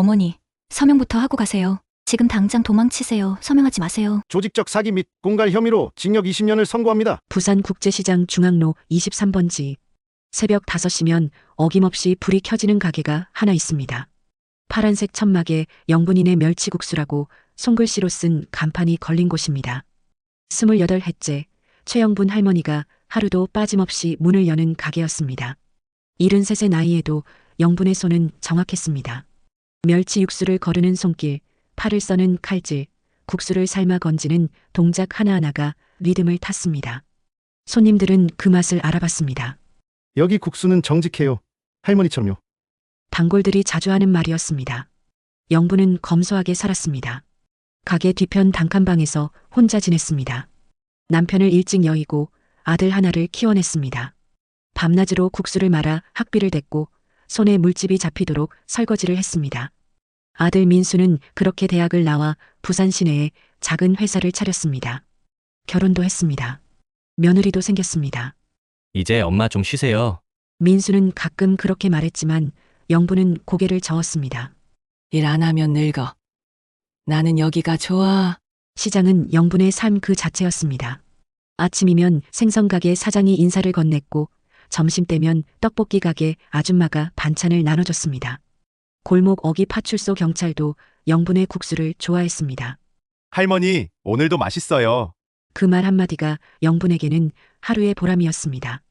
어머니, 서명부터 하고 가세요. 지금 당장 도망치세요. 서명하지 마세요. 조직적 사기 및 공갈 혐의로 징역 20년을 선고합니다. 부산국제시장 중앙로 23번지. 새벽 5시면 어김없이 불이 켜지는 가게가 하나 있습니다. 파란색 천막에 영분인의 멸치국수라고 손글씨로 쓴 간판이 걸린 곳입니다. 28해째 최영분 할머니가 하루도 빠짐없이 문을 여는 가게였습니다. 73세 나이에도 영분의 손은 정확했습니다. 멸치 육수를 거르는 손길, 팔을 써는 칼질, 국수를 삶아 건지는 동작 하나하나가 리듬을 탔습니다. 손님들은 그 맛을 알아봤습니다. 여기 국수는 정직해요. 할머니처럼요. 단골들이 자주 하는 말이었습니다. 영분은 검소하게 살았습니다. 가게 뒤편 단칸방에서 혼자 지냈습니다. 남편을 일찍 여의고 아들 하나를 키워냈습니다. 밤낮으로 국수를 말아 학비를 댔고 손에 물집이 잡히도록 설거지를 했습니다. 아들 민수는 그렇게 대학을 나와 부산 시내에 작은 회사를 차렸습니다. 결혼도 했습니다. 며느리도 생겼습니다. 이제 엄마 좀 쉬세요. 민수는 가끔 그렇게 말했지만 영분은 고개를 저었습니다. 일 안 하면 늙어. 나는 여기가 좋아. 시장은 영분의 삶 그 자체였습니다. 아침이면 생선가게 사장이 인사를 건넸고 점심때면 떡볶이 가게 아줌마가 반찬을 나눠줬습니다. 골목 어기 파출소 경찰도 영분의 국수를 좋아했습니다. 할머니, 오늘도 맛있어요. 그 말 한마디가 영분에게는 하루의 보람이었습니다.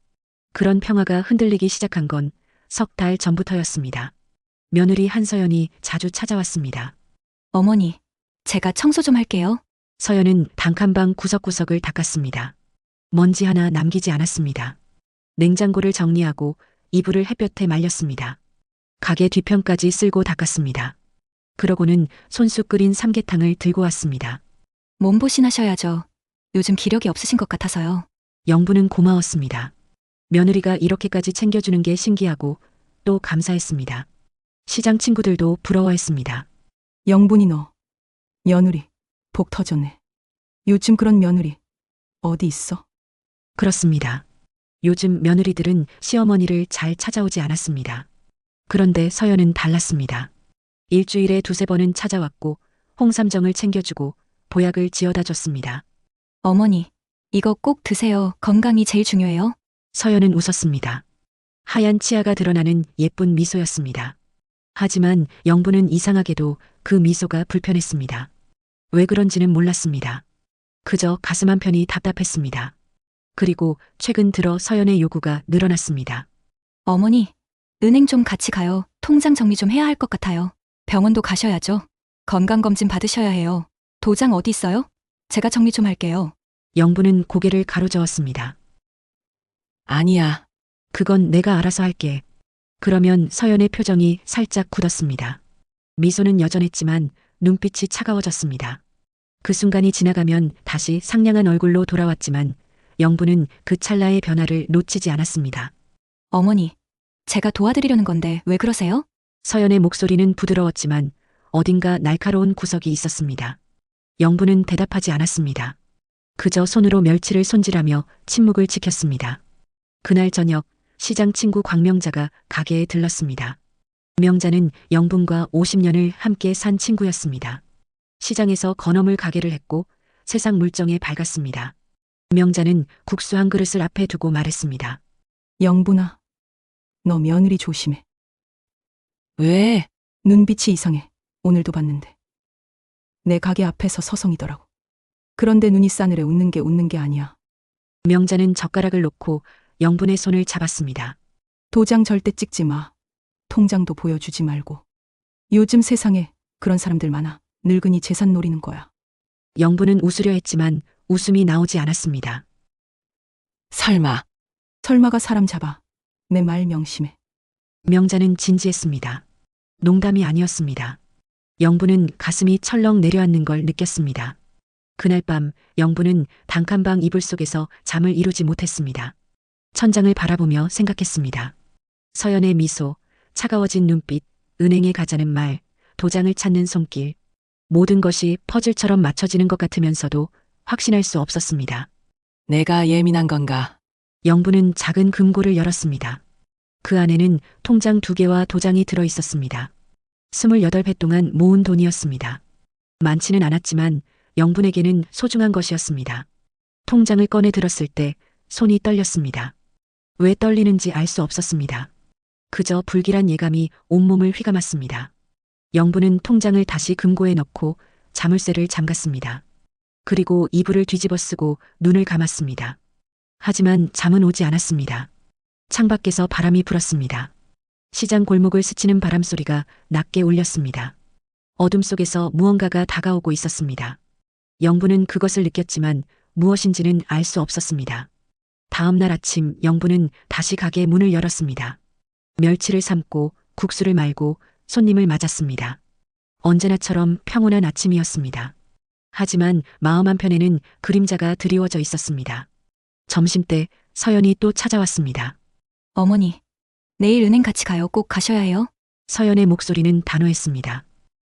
그런 평화가 흔들리기 시작한 건 석 달 전부터였습니다. 며느리 한서연이 자주 찾아왔습니다. 어머니, 제가 청소 좀 할게요. 서연은 단칸방 구석구석을 닦았습니다. 먼지 하나 남기지 않았습니다. 냉장고를 정리하고 이불을 햇볕에 말렸습니다. 가게 뒤편까지 쓸고 닦았습니다. 그러고는 손수 끓인 삼계탕을 들고 왔습니다. 몸보신하셔야죠. 요즘 기력이 없으신 것 같아서요. 영분은 고마웠습니다. 며느리가 이렇게까지 챙겨주는 게 신기하고 또 감사했습니다. 시장 친구들도 부러워했습니다. 영분이 너. 며느리. 복 터졌네. 요즘 그런 며느리 어디 있어? 그렇습니다. 요즘 며느리들은 시어머니를 잘 찾아오지 않았습니다. 그런데 서연은 달랐습니다. 일주일에 2~3번은 찾아왔고 홍삼정을 챙겨주고 보약을 지어다 줬습니다. 어머니, 이거 꼭 드세요. 건강이 제일 중요해요. 서연은 웃었습니다. 하얀 치아가 드러나는 예쁜 미소였습니다. 하지만 영분은 이상하게도 그 미소가 불편했습니다. 왜 그런지는 몰랐습니다. 그저 가슴 한편이 답답했습니다. 그리고 최근 들어 서연의 요구가 늘어났습니다. 어머니, 은행 좀 같이 가요. 통장 정리 좀 해야 할 것 같아요. 병원도 가셔야죠. 건강검진 받으셔야 해요. 도장 어디 있어요? 제가 정리 좀 할게요. 영분은 고개를 가로저었습니다. 아니야. 그건 내가 알아서 할게. 그러면 서연의 표정이 살짝 굳었습니다. 미소는 여전했지만 눈빛이 차가워졌습니다. 그 순간이 지나가면 다시 상냥한 얼굴로 돌아왔지만 영분은 그 찰나의 변화를 놓치지 않았습니다. 어머니, 제가 도와드리려는 건데 왜 그러세요? 서연의 목소리는 부드러웠지만 어딘가 날카로운 구석이 있었습니다. 영분은 대답하지 않았습니다. 그저 손으로 멸치를 손질하며 침묵을 지켰습니다. 그날 저녁 시장 친구 광명자가 가게에 들렀습니다. 명자는 영분과 50년을 함께 산 친구였습니다. 시장에서 건어물 가게를 했고 세상 물정에 밝았습니다. 명자는 국수 한 그릇을 앞에 두고 말했습니다. 영분아. 너 며느리 조심해. 왜? 눈빛이 이상해. 오늘도 봤는데. 내 가게 앞에서 서성이더라고. 그런데 눈이 싸늘해 웃는 게 아니야. 명자는 젓가락을 놓고 영분의 손을 잡았습니다. 도장 절대 찍지 마. 통장도 보여주지 말고. 요즘 세상에 그런 사람들 많아. 늙은이 재산 노리는 거야. 영분은 웃으려 했지만 웃음이 나오지 않았습니다. 설마. 설마가 사람 잡아. 내 말 명심해. 명자는 진지했습니다. 농담이 아니었습니다. 영분은 가슴이 철렁 내려앉는 걸 느꼈습니다. 그날 밤 영분은 단칸방 이불 속에서 잠을 이루지 못했습니다. 천장을 바라보며 생각했습니다. 서연의 미소, 차가워진 눈빛, 은행에 가자는 말, 도장을 찾는 손길. 모든 것이 퍼즐처럼 맞춰지는 것 같으면서도 확신할 수 없었습니다. 내가 예민한 건가? 영분은 작은 금고를 열었습니다. 그 안에는 통장 2개와 도장이 들어 있었습니다. 28회 동안 모은 돈이었습니다. 많지는 않았지만 영분에게는 소중한 것이었습니다. 통장을 꺼내 들었을 때 손이 떨렸습니다. 왜 떨리는지 알 수 없었습니다. 그저 불길한 예감이 온몸을 휘감았습니다. 영분은 통장을 다시 금고에 넣고 자물쇠를 잠갔습니다. 그리고 이불을 뒤집어 쓰고 눈을 감았습니다. 하지만 잠은 오지 않았습니다. 창밖에서 바람이 불었습니다. 시장 골목을 스치는 바람 소리가 낮게 울렸습니다. 어둠 속에서 무언가가 다가오고 있었습니다. 영분은 그것을 느꼈지만 무엇인지는 알 수 없었습니다. 다음 날 아침 영분은 다시 가게 문을 열었습니다. 멸치를 삶고 국수를 말고 손님을 맞았습니다. 언제나처럼 평온한 아침이었습니다. 하지만 마음 한편에는 그림자가 드리워져 있었습니다. 점심때 서연이 또 찾아왔습니다. 어머니, 내일 은행 같이 가요. 꼭 가셔야 해요. 서연의 목소리는 단호했습니다.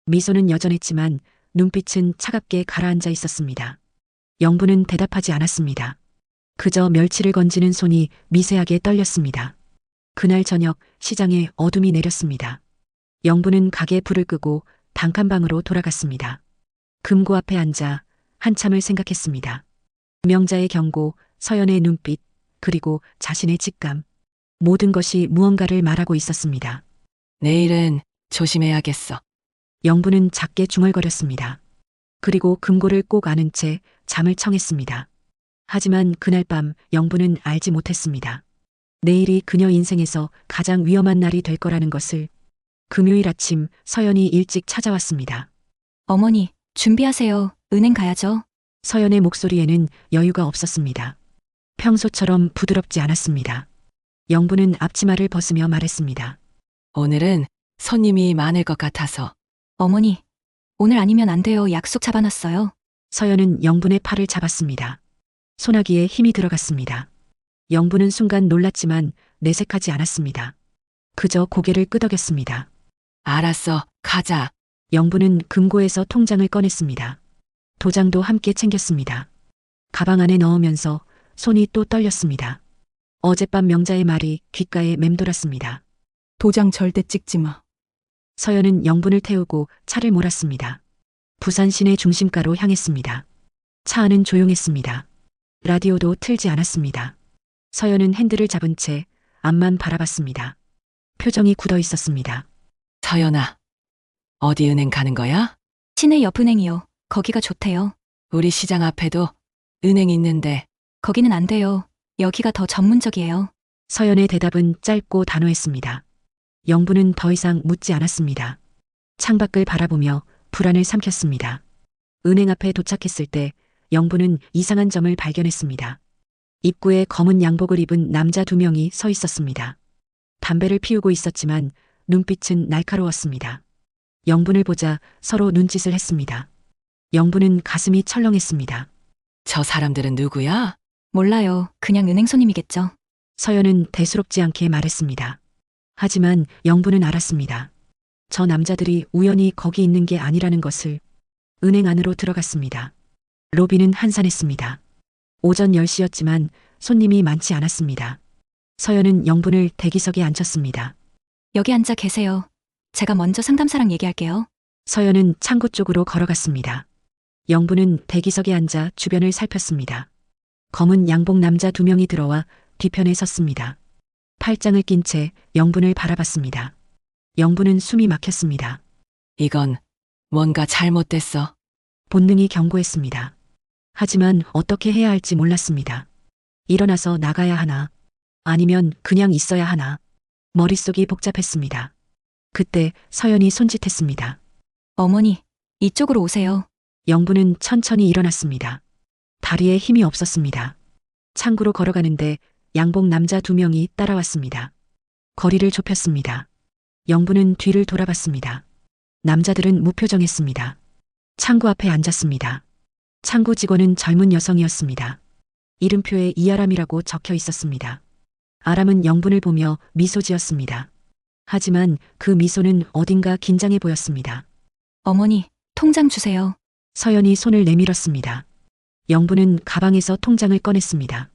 미소는 여전했지만 눈빛은 차갑게 가라앉아 있었습니다. 영분은 대답하지 않았습니다. 그저 멸치를 건지는 손이 미세하게 떨렸습니다. 그날 저녁 시장에 어둠이 내렸습니다. 영분은 가게 불을 끄고 단칸방으로 돌아갔습니다. 금고 앞에 앉아 한참을 생각했습니다. 명자의 경고, 서연의 눈빛, 그리고 자신의 직감. 모든 것이 무언가를 말하고 있었습니다. 내일은 조심해야겠어. 영분은 작게 중얼거렸습니다. 그리고 금고를 꼭 안은 채 잠을 청했습니다. 하지만 그날 밤 영분은 알지 못했습니다. 내일이 그녀 인생에서 가장 위험한 날이 될 거라는 것을. 금요일 아침 서연이 일찍 찾아왔습니다. 어머니, 준비하세요. 은행 가야죠. 서연의 목소리에는 여유가 없었습니다. 평소처럼 부드럽지 않았습니다. 영분은 앞치마를 벗으며 말했습니다. 오늘은 손님이 많을 것 같아서. 어머니, 오늘 아니면 안 돼요. 약속 잡아놨어요. 서연은 영분의 팔을 잡았습니다. 소나기에 힘이 들어갔습니다. 영분은 순간 놀랐지만 내색하지 않았습니다. 그저 고개를 끄덕였습니다. 알았어, 가자. 영분은 금고에서 통장을 꺼냈습니다. 도장도 함께 챙겼습니다. 가방 안에 넣으면서 손이 또 떨렸습니다. 어젯밤 명자의 말이 귓가에 맴돌았습니다. 도장 절대 찍지 마. 서연은 영분을 태우고 차를 몰았습니다. 부산 시내 중심가로 향했습니다. 차 안은 조용했습니다. 라디오도 틀지 않았습니다. 서연은 핸들을 잡은 채 앞만 바라봤습니다. 표정이 굳어 있었습니다. 서연아, 어디 은행 가는 거야? 시내 옆 은행이요. 거기가 좋대요. 우리 시장 앞에도 은행 있는데. 거기는 안 돼요. 여기가 더 전문적이에요. 서연의 대답은 짧고 단호했습니다. 영분은 더 이상 묻지 않았습니다. 창밖을 바라보며 불안을 삼켰습니다. 은행 앞에 도착했을 때 영분은 이상한 점을 발견했습니다. 입구에 검은 양복을 입은 남자 2명이 서 있었습니다. 담배를 피우고 있었지만 눈빛은 날카로웠습니다. 영분을 보자 서로 눈짓을 했습니다. 영분은 가슴이 철렁했습니다. 저 사람들은 누구야? 몰라요. 그냥 은행 손님이겠죠. 서연은 대수롭지 않게 말했습니다. 하지만 영분은 알았습니다. 저 남자들이 우연히 거기 있는 게 아니라는 것을. 은행 안으로 들어갔습니다. 로비는 한산했습니다. 오전 10시였지만 손님이 많지 않았습니다. 서연은 영분을 대기석에 앉혔습니다. 여기 앉아 계세요. 제가 먼저 상담사랑 얘기할게요. 서연은 창고 쪽으로 걸어갔습니다. 영분은 대기석에 앉아 주변을 살폈습니다. 검은 양복 남자 2명이 들어와 뒤편에 섰습니다. 팔짱을 낀 채 영분을 바라봤습니다. 영분은 숨이 막혔습니다. 이건 뭔가 잘못됐어. 본능이 경고했습니다. 하지만 어떻게 해야 할지 몰랐습니다. 일어나서 나가야 하나, 아니면 그냥 있어야 하나. 머릿속이 복잡했습니다. 그때 서연이 손짓했습니다. 어머니, 이쪽으로 오세요. 영분은 천천히 일어났습니다. 다리에 힘이 없었습니다. 창구로 걸어가는데 양복 남자 2명이 따라왔습니다. 거리를 좁혔습니다. 영분은 뒤를 돌아봤습니다. 남자들은 무표정했습니다. 창구 앞에 앉았습니다. 창구 직원은 젊은 여성이었습니다. 이름표에 이아람이라고 적혀 있었습니다. 아람은 영분을 보며 미소 지었습니다. 하지만 그 미소는 어딘가 긴장해 보였습니다. 어머니, 통장 주세요. 서연이 손을 내밀었습니다. 영분은 가방에서 통장을 꺼냈습니다.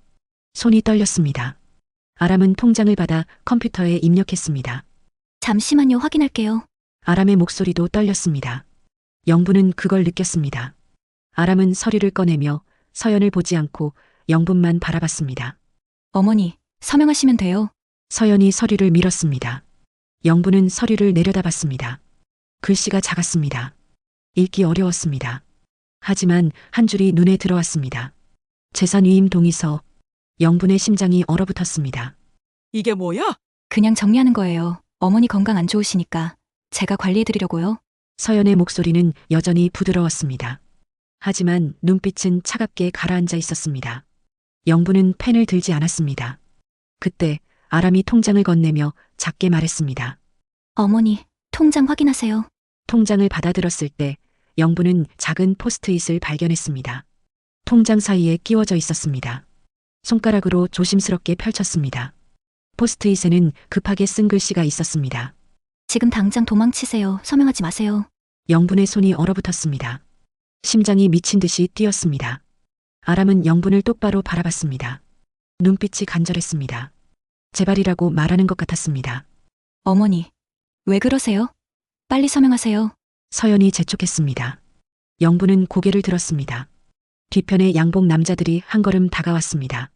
손이 떨렸습니다. 아람은 통장을 받아 컴퓨터에 입력했습니다. 잠시만요. 확인할게요. 아람의 목소리도 떨렸습니다. 영부는 그걸 느꼈습니다. 아람은 서류를 꺼내며 서연을 보지 않고 영분만 바라봤습니다. 어머니, 서명하시면 돼요. 서연이 서류를 밀었습니다. 영부는 서류를 내려다봤습니다. 글씨가 작았습니다. 읽기 어려웠습니다. 하지만 한 줄이 눈에 들어왔습니다. 재산위임 동의서. 영분의 심장이 얼어붙었습니다. 이게 뭐야? 그냥 정리하는 거예요. 어머니 건강 안 좋으시니까 제가 관리해드리려고요. 서연의 목소리는 여전히 부드러웠습니다. 하지만 눈빛은 차갑게 가라앉아 있었습니다. 영부는 펜을 들지 않았습니다. 그때 아람이 통장을 건네며 작게 말했습니다. 어머니, 통장 확인하세요. 통장을 받아들었을 때 영부는 작은 포스트잇을 발견했습니다. 통장 사이에 끼워져 있었습니다. 손가락으로 조심스럽게 펼쳤습니다. 포스트잇에는 급하게 쓴 글씨가 있었습니다. 지금 당장 도망치세요. 서명하지 마세요. 영분의 손이 얼어붙었습니다. 심장이 미친 듯이 뛰었습니다. 아람은 영분을 똑바로 바라봤습니다. 눈빛이 간절했습니다. 제발이라고 말하는 것 같았습니다. 어머니, 왜 그러세요? 빨리 서명하세요. 서연이 재촉했습니다. 영부는 고개를 들었습니다. 뒤편에 양복 남자들이 한 걸음 다가왔습니다.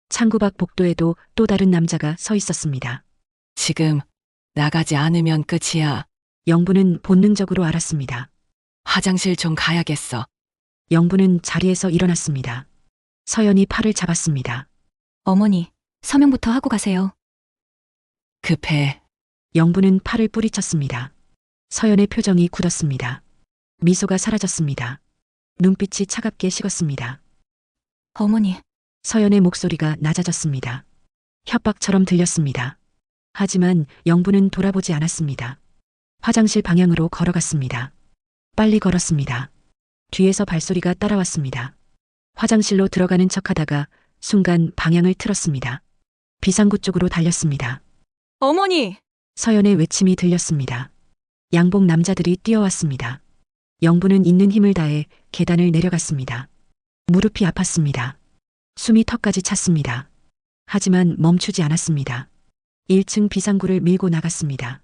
창구 밖 복도에도 또 다른 남자가 서 있었습니다. 지금 나가지 않으면 끝이야. 영부는 본능적으로 알았습니다. 화장실 좀 가야겠어. 영부는 자리에서 일어났습니다. 서연이 팔을 잡았습니다. 어머니, 서명부터 하고 가세요. 급해. 영부는 팔을 뿌리쳤습니다. 서연의 표정이 굳었습니다. 미소가 사라졌습니다. 눈빛이 차갑게 식었습니다. 어머니, 서연의 목소리가 낮아졌습니다. 협박처럼 들렸습니다. 하지만 영부는 돌아보지 않았습니다. 화장실 방향으로 걸어갔습니다. 빨리 걸었습니다. 뒤에서 발소리가 따라왔습니다. 화장실로 들어가는 척하다가 순간 방향을 틀었습니다. 비상구 쪽으로 달렸습니다. 어머니! 서연의 외침이 들렸습니다. 양복 남자들이 뛰어왔습니다. 영부는 있는 힘을 다해 계단을 내려갔습니다. 무릎이 아팠습니다. 숨이 턱까지 찼습니다. 하지만 멈추지 않았습니다. 1층 비상구를 밀고 나갔습니다.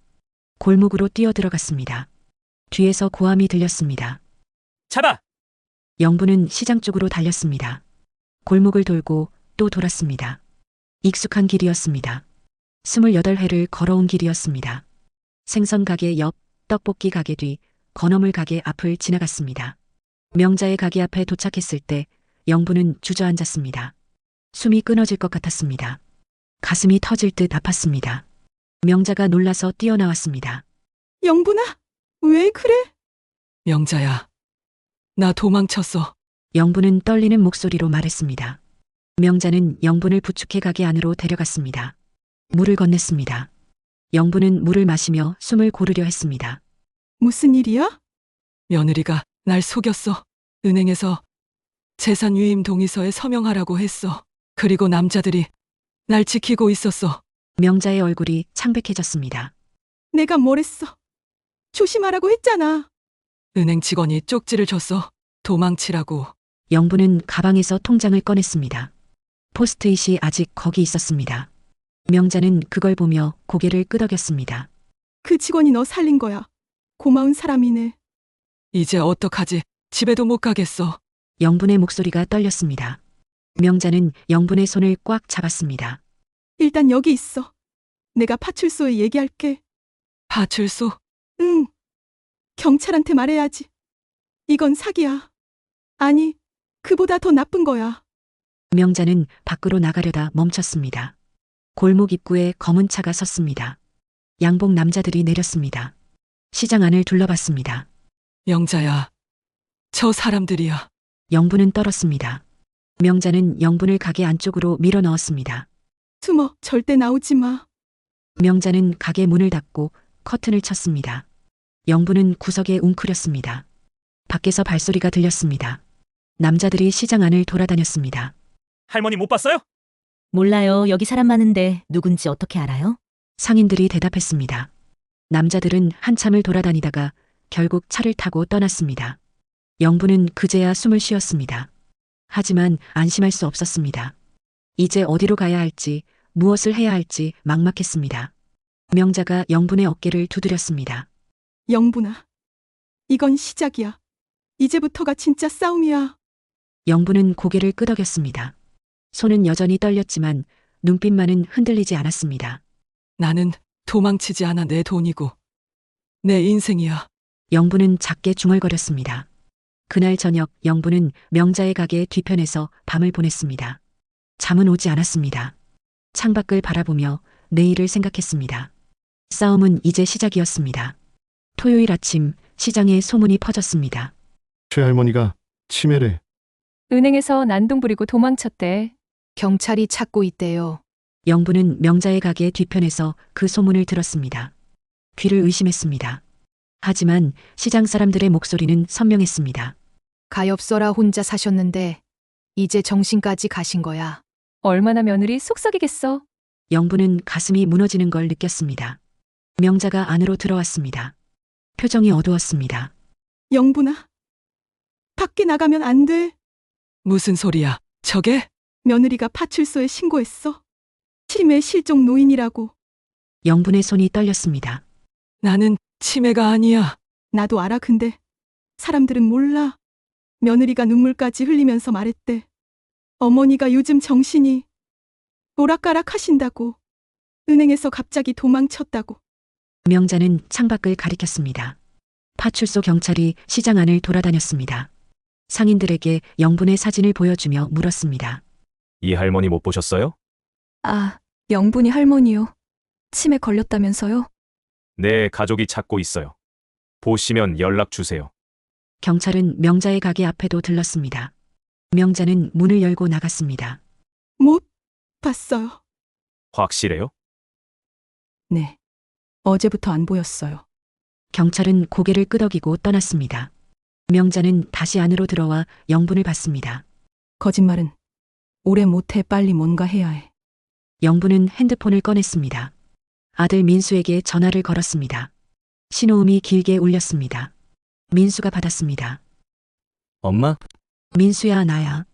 골목으로 뛰어들어갔습니다. 뒤에서 고함이 들렸습니다. 잡아! 영부는 시장 쪽으로 달렸습니다. 골목을 돌고 또 돌았습니다. 익숙한 길이었습니다. 28회를 걸어온 길이었습니다. 생선 가게 옆, 떡볶이 가게 뒤, 건어물 가게 앞을 지나갔습니다. 명자의 가게 앞에 도착했을 때 영부는 주저앉았습니다. 숨이 끊어질 것 같았습니다. 가슴이 터질 듯 아팠습니다. 명자가 놀라서 뛰어나왔습니다. 영분아, 왜 그래? 명자야. 나 도망쳤어. 영부는 떨리는 목소리로 말했습니다. 명자는 영분을 부축해 가게 안으로 데려갔습니다. 물을 건넸습니다. 영부는 물을 마시며 숨을 고르려 했습니다. 무슨 일이야? 며느리가 날 속였어. 은행에서 재산 유임 동의서에 서명하라고 했어. 그리고 남자들이 날 지키고 있었어. 명자의 얼굴이 창백해졌습니다. 내가 뭘 했어? 조심하라고 했잖아. 은행 직원이 쪽지를 줬어. 도망치라고. 영부는 가방에서 통장을 꺼냈습니다. 포스트잇이 아직 거기 있었습니다. 명자는 그걸 보며 고개를 끄덕였습니다. 그 직원이 너 살린 거야. 고마운 사람이네. 이제 어떡하지? 집에도 못 가겠어. 영분의 목소리가 떨렸습니다. 명자는 영분의 손을 꽉 잡았습니다. 일단 여기 있어. 내가 파출소에 얘기할게. 파출소? 응. 경찰한테 말해야지. 이건 사기야. 아니, 그보다 더 나쁜 거야. 명자는 밖으로 나가려다 멈췄습니다. 골목 입구에 검은 차가 섰습니다. 양복 남자들이 내렸습니다. 시장 안을 둘러봤습니다. 명자야. 저 사람들이야. 영분은 떨었습니다. 명자는 영분을 가게 안쪽으로 밀어 넣었습니다. 숨어, 절대 나오지 마. 명자는 가게 문을 닫고 커튼을 쳤습니다. 영분은 구석에 웅크렸습니다. 밖에서 발소리가 들렸습니다. 남자들이 시장 안을 돌아다녔습니다. 할머니 못 봤어요? 몰라요. 여기 사람 많은데 누군지 어떻게 알아요? 상인들이 대답했습니다. 남자들은 한참을 돌아다니다가 결국 차를 타고 떠났습니다. 영부는 그제야 숨을 쉬었습니다. 하지만 안심할 수 없었습니다. 이제 어디로 가야 할지, 무엇을 해야 할지 막막했습니다. 명자가 영분의 어깨를 두드렸습니다. 영분아, 이건 시작이야. 이제부터가 진짜 싸움이야. 영부는 고개를 끄덕였습니다. 손은 여전히 떨렸지만 눈빛만은 흔들리지 않았습니다. 나는 도망치지 않아. 내 돈이고 내 인생이야. 영부는 작게 중얼거렸습니다. 그날 저녁 영부는 명자의 가게 뒤편에서 밤을 보냈습니다. 잠은 오지 않았습니다. 창밖을 바라보며 내일을 생각했습니다. 싸움은 이제 시작이었습니다. 토요일 아침 시장에 소문이 퍼졌습니다. 최할머니가 치매래. 은행에서 난동 부리고 도망쳤대. 경찰이 찾고 있대요. 영부는 명자의 가게 뒤편에서 그 소문을 들었습니다. 귀를 의심했습니다. 하지만 시장 사람들의 목소리는 선명했습니다. 가엾어라 혼자 사셨는데 이제 정신까지 가신 거야. 얼마나 며느리 속썩이겠어. 영부는 가슴이 무너지는 걸 느꼈습니다. 명자가 안으로 들어왔습니다. 표정이 어두웠습니다. 영분아, 밖에 나가면 안 돼. 무슨 소리야? 저게? 며느리가 파출소에 신고했어. 치매 실종 노인이라고. 영분의 손이 떨렸습니다. 나는 치매가 아니야. 나도 알아. 근데 사람들은 몰라. 며느리가 눈물까지 흘리면서 말했대. 어머니가 요즘 정신이 오락가락 하신다고. 은행에서 갑자기 도망쳤다고. 명자는 창밖을 가리켰습니다. 파출소 경찰이 시장 안을 돌아다녔습니다. 상인들에게 영분의 사진을 보여주며 물었습니다. 이 할머니 못 보셨어요? 아, 영분이 할머니요. 치매 걸렸다면서요? 네, 가족이 찾고 있어요. 보시면 연락 주세요. 경찰은 명자의 가게 앞에도 들렀습니다. 명자는 문을 열고 나갔습니다. 못 봤어요. 확실해요? 네. 어제부터 안 보였어요. 경찰은 고개를 끄덕이고 떠났습니다. 명자는 다시 안으로 들어와 영분을 봤습니다. 거짓말은 오래 못해. 빨리 뭔가 해야 해. 영분은 핸드폰을 꺼냈습니다. 아들 민수에게 전화를 걸었습니다. 신호음이 길게 울렸습니다. 민수가 받았습니다. 엄마? 민수야, 나야.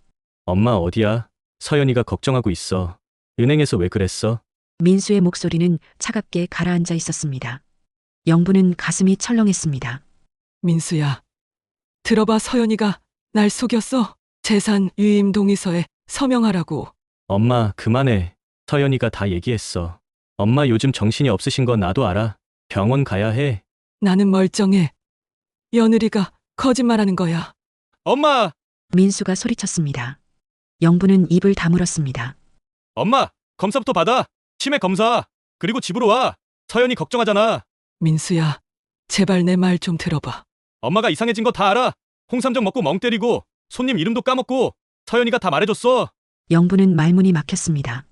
엄마 어디야? 서연이가 걱정하고 있어. 은행에서 왜 그랬어? 민수의 목소리는 차갑게 가라앉아 있었습니다. 영분은 가슴이 철렁했습니다. 민수야. 들어봐. 서연이가 날 속였어. 재산 유임 동의서에 서명하라고. 엄마 그만해. 서연이가 다 얘기했어. 엄마 요즘 정신이 없으신 거 나도 알아. 병원 가야 해. 나는 멀쩡해. 며느리가 거짓말하는 거야. 엄마! 민수가 소리쳤습니다. 영분은 입을 다물었습니다. 엄마! 검사부터 받아! 치매 검사! 그리고 집으로 와! 서연이 걱정하잖아. 민수야. 제발 내 말 좀 들어봐. 엄마가 이상해진 거 다 알아. 홍삼정 먹고 멍 때리고 손님 이름도 까먹고 서연이가 다 말해줬어. 영분은 말문이 막혔습니다.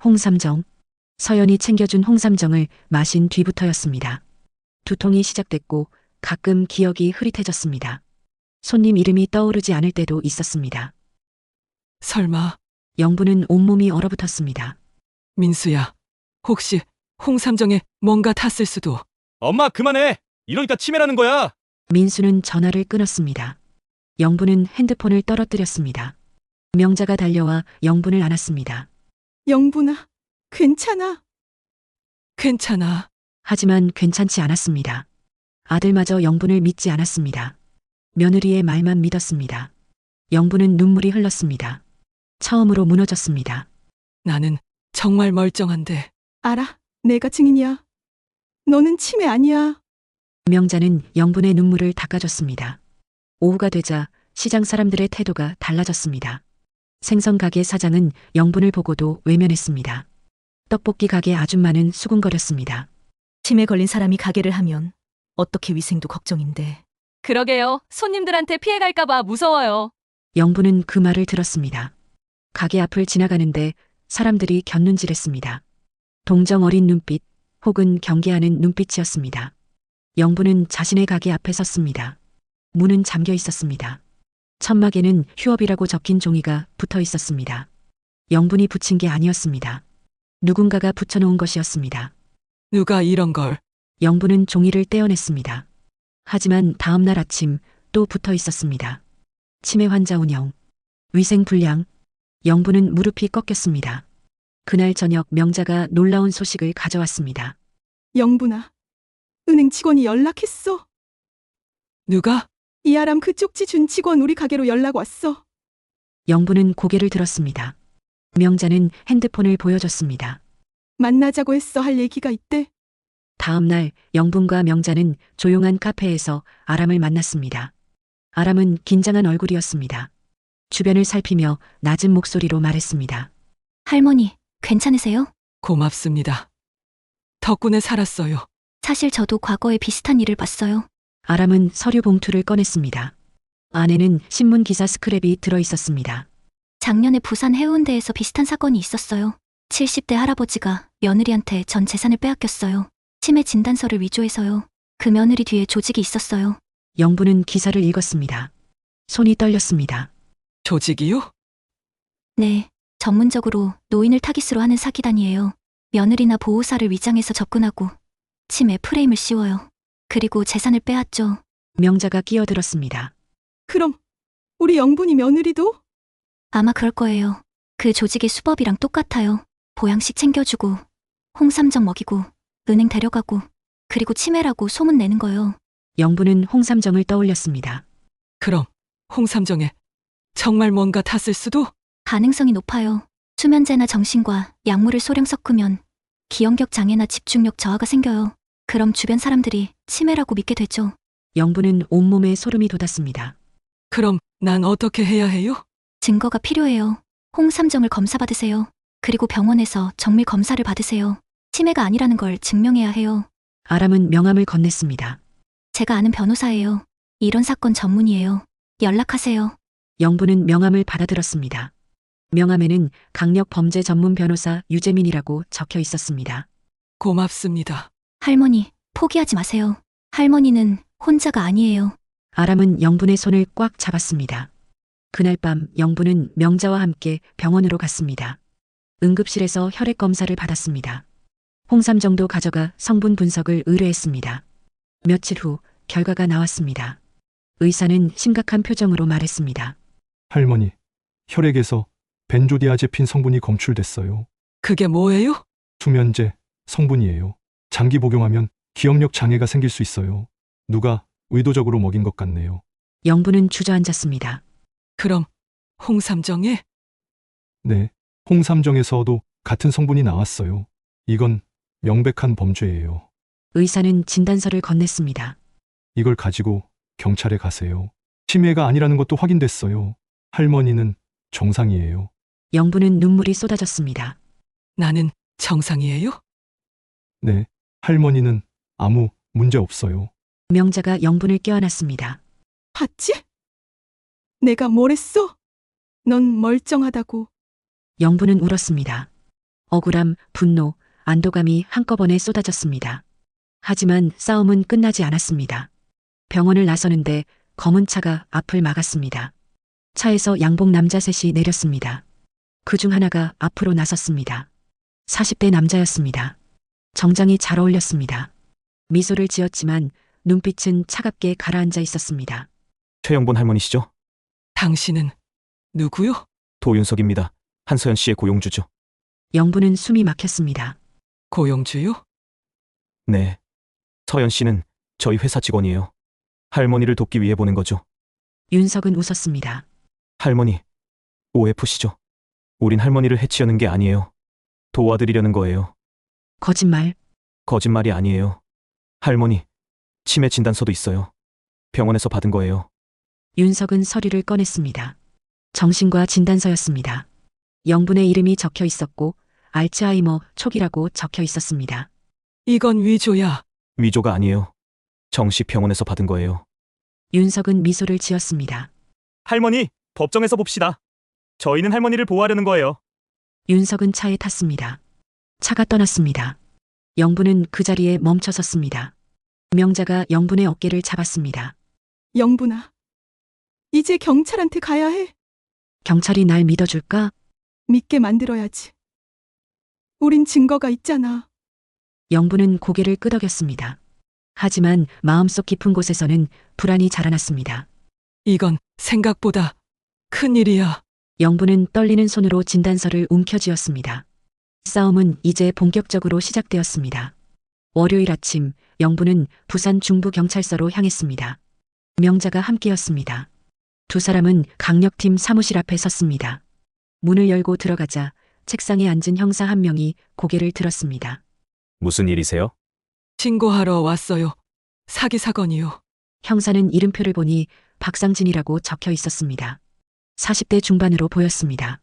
홍삼정. 서연이 챙겨준 홍삼정을 마신 뒤부터였습니다. 두통이 시작됐고 가끔 기억이 흐릿해졌습니다. 손님 이름이 떠오르지 않을 때도 있었습니다. 설마. 영분은 온몸이 얼어붙었습니다. 민수야. 혹시 홍삼정에 뭔가 탔을 수도. 엄마 그만해! 이러니까 치매라는 거야! 민수는 전화를 끊었습니다. 영분은 핸드폰을 떨어뜨렸습니다. 명자가 달려와 영분을 안았습니다. 영분아, 괜찮아. 괜찮아. 하지만 괜찮지 않았습니다. 아들마저 영분을 믿지 않았습니다. 며느리의 말만 믿었습니다. 영분은 눈물이 흘렀습니다. 처음으로 무너졌습니다. 나는 정말 멀쩡한데. 알아. 내가 증인이야. 너는 치매 아니야. 명자는 영분의 눈물을 닦아줬습니다. 오후가 되자 시장 사람들의 태도가 달라졌습니다. 생선 가게 사장은 영분을 보고도 외면했습니다. 떡볶이 가게 아줌마는 수군거렸습니다. 치매 걸린 사람이 가게를 하면 어떻게 위생도 걱정인데. 그러게요. 손님들한테 피해갈까봐 무서워요. 영분은 그 말을 들었습니다. 가게 앞을 지나가는데 사람들이 곁눈질했습니다. 동정 어린 눈빛 혹은 경계하는 눈빛이었습니다. 영분은 자신의 가게 앞에 섰습니다. 문은 잠겨 있었습니다. 천막에는 휴업이라고 적힌 종이가 붙어 있었습니다. 영분이 붙인 게 아니었습니다. 누군가가 붙여놓은 것이었습니다. 누가 이런 걸. 영분은 종이를 떼어냈습니다. 하지만 다음 날 아침 또 붙어 있었습니다. 치매 환자 운영, 위생 불량. 영분은 무릎이 꺾였습니다. 그날 저녁 명자가 놀라운 소식을 가져왔습니다. 영분아, 은행 직원이 연락했어. 누가? 이아람 그 쪽지 준 직원 우리 가게로 연락 왔어. 영부는 고개를 들었습니다. 명자는 핸드폰을 보여줬습니다. 만나자고 했어. 할 얘기가 있대. 다음 날 영분과 명자는 조용한 카페에서 아람을 만났습니다. 아람은 긴장한 얼굴이었습니다. 주변을 살피며 낮은 목소리로 말했습니다. 할머니, 괜찮으세요? 고맙습니다. 덕분에 살았어요. 사실 저도 과거에 비슷한 일을 봤어요. 아람은 서류 봉투를 꺼냈습니다. 안에는 신문 기사 스크랩이 들어 있었습니다. 작년에 부산 해운대에서 비슷한 사건이 있었어요. 70대 할아버지가 며느리한테 전 재산을 빼앗겼어요. 치매 진단서를 위조해서요. 그 며느리 뒤에 조직이 있었어요. 영부는 기사를 읽었습니다. 손이 떨렸습니다. 조직이요? 네, 전문적으로 노인을 타깃으로 하는 사기단이에요. 며느리나 보호사를 위장해서 접근하고 치매 프레임을 씌워요. 그리고 재산을 빼앗죠. 명자가 끼어들었습니다. 그럼 우리 영분이 며느리도? 아마 그럴 거예요. 그 조직의 수법이랑 똑같아요. 보양식 챙겨주고, 홍삼정 먹이고, 은행 데려가고, 그리고 치매라고 소문 내는 거요. 영부는 홍삼정을 떠올렸습니다. 그럼 홍삼정에 정말 뭔가 탔을 수도? 가능성이 높아요. 수면제나 정신과 약물을 소량 섞으면 기억력 장애나 집중력 저하가 생겨요. 그럼 주변 사람들이 치매라고 믿게 되죠. 영부는 온몸에 소름이 돋았습니다. 그럼 난 어떻게 해야 해요? 증거가 필요해요. 홍삼정을 검사받으세요. 그리고 병원에서 정밀 검사를 받으세요. 치매가 아니라는 걸 증명해야 해요. 아람은 명함을 건넸습니다. 제가 아는 변호사예요. 이런 사건 전문이에요. 연락하세요. 영부는 명함을 받아들었습니다. 명함에는 강력 범죄 전문 변호사 유재민이라고 적혀 있었습니다. 고맙습니다. 할머니, 포기하지 마세요. 할머니는 혼자가 아니에요. 아람은 영분의 손을 꽉 잡았습니다. 그날 밤 영분은 명자와 함께 병원으로 갔습니다. 응급실에서 혈액 검사를 받았습니다. 홍삼정도 가져가 성분 분석을 의뢰했습니다. 며칠 후 결과가 나왔습니다. 의사는 심각한 표정으로 말했습니다. 할머니, 혈액에서 벤조디아제핀 성분이 검출됐어요. 그게 뭐예요? 수면제 성분이에요. 장기 복용하면 기억력 장애가 생길 수 있어요. 누가 의도적으로 먹인 것 같네요. 영부는 주저앉았습니다. 그럼 홍삼정에? 네, 홍삼정에서도 같은 성분이 나왔어요. 이건 명백한 범죄예요. 의사는 진단서를 건넸습니다. 이걸 가지고 경찰에 가세요. 치매가 아니라는 것도 확인됐어요. 할머니는 정상이에요. 영부는 눈물이 쏟아졌습니다. 나는 정상이에요? 네, 할머니는 아무 문제 없어요. 명자가 영분을 껴안았습니다. 봤지? 내가 뭘 했어? 넌 멀쩡하다고. 영부는 울었습니다. 억울함, 분노, 안도감이 한꺼번에 쏟아졌습니다. 하지만 싸움은 끝나지 않았습니다. 병원을 나서는데 검은 차가 앞을 막았습니다. 차에서 양복 남자 셋이 내렸습니다. 그중 하나가 앞으로 나섰습니다. 40대 남자였습니다. 정장이 잘 어울렸습니다. 미소를 지었지만 눈빛은 차갑게 가라앉아 있었습니다. 최영본 할머니시죠? 당신은 누구요? 도윤석입니다. 한서연 씨의 고용주죠. 영부는 숨이 막혔습니다. 고용주요? 네. 서연 씨는 저희 회사 직원이에요. 할머니를 돕기 위해 보낸 거죠. 윤석은 웃었습니다. 할머니, 오해 푸시죠. 우린 할머니를 해치려는 게 아니에요. 도와드리려는 거예요. 거짓말. 거짓말이 아니에요. 할머니, 치매 진단서도 있어요. 병원에서 받은 거예요. 윤석은 서류를 꺼냈습니다. 정신과 진단서였습니다. 영분의 이름이 적혀 있었고 알츠하이머 초기라고 적혀 있었습니다. 이건 위조야. 위조가 아니에요. 정식 병원에서 받은 거예요. 윤석은 미소를 지었습니다. 할머니, 법정에서 봅시다. 저희는 할머니를 보호하려는 거예요. 윤석은 차에 탔습니다. 차가 떠났습니다. 영분은 그 자리에 멈춰 섰습니다. 명자가 영분의 어깨를 잡았습니다. 영분아, 이제 경찰한테 가야 해. 경찰이 날 믿어줄까? 믿게 만들어야지. 우린 증거가 있잖아. 영분은 고개를 끄덕였습니다. 하지만 마음속 깊은 곳에서는 불안이 자라났습니다. 이건 생각보다 큰일이야. 영분은 떨리는 손으로 진단서를 움켜쥐었습니다. 싸움은 이제 본격적으로 시작되었습니다. 월요일 아침 영부는 부산 중부경찰서로 향했습니다. 명자가 함께였습니다. 두 사람은 강력팀 사무실 앞에 섰습니다. 문을 열고 들어가자 책상에 앉은 형사 한 명이 고개를 들었습니다. 무슨 일이세요? 신고하러 왔어요. 사기 사건이요. 형사는 이름표를 보니 박상진이라고 적혀 있었습니다. 40대 중반으로 보였습니다.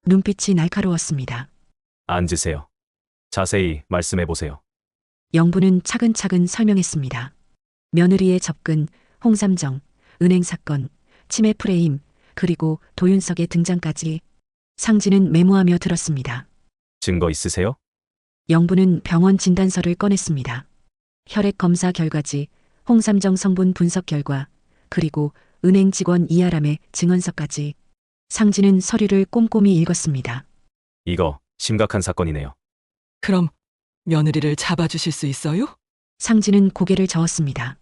눈빛이 날카로웠습니다. 앉으세요. 자세히 말씀해 보세요. 영부는 차근차근 설명했습니다. 며느리의 접근, 홍삼정, 은행 사건, 치매 프레임, 그리고 도윤석의 등장까지. 상진은 메모하며 들었습니다. 증거 있으세요? 영부는 병원 진단서를 꺼냈습니다. 혈액 검사 결과지, 홍삼정 성분 분석 결과, 그리고 은행 직원 이아람의 증언서까지. 상진은 서류를 꼼꼼히 읽었습니다. 이거 심각한 사건이네요. 그럼 며느리를 잡아주실 수 있어요? 상진은 고개를 저었습니다.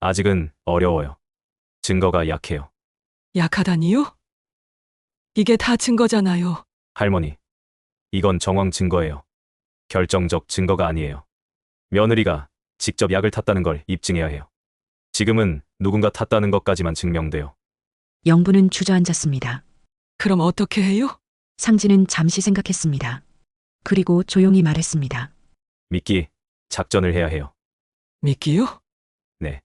아직은 어려워요. 증거가 약해요. 약하다니요? 이게 다 증거잖아요. 할머니, 이건 정황 증거예요. 결정적 증거가 아니에요. 며느리가 직접 약을 탔다는 걸 입증해야 해요. 지금은 누군가 탔다는 것까지만 증명돼요. 영부는 주저앉았습니다. 그럼 어떻게 해요? 상진은 잠시 생각했습니다. 그리고 조용히 말했습니다. 미끼 작전을 해야 해요. 미끼요? 네.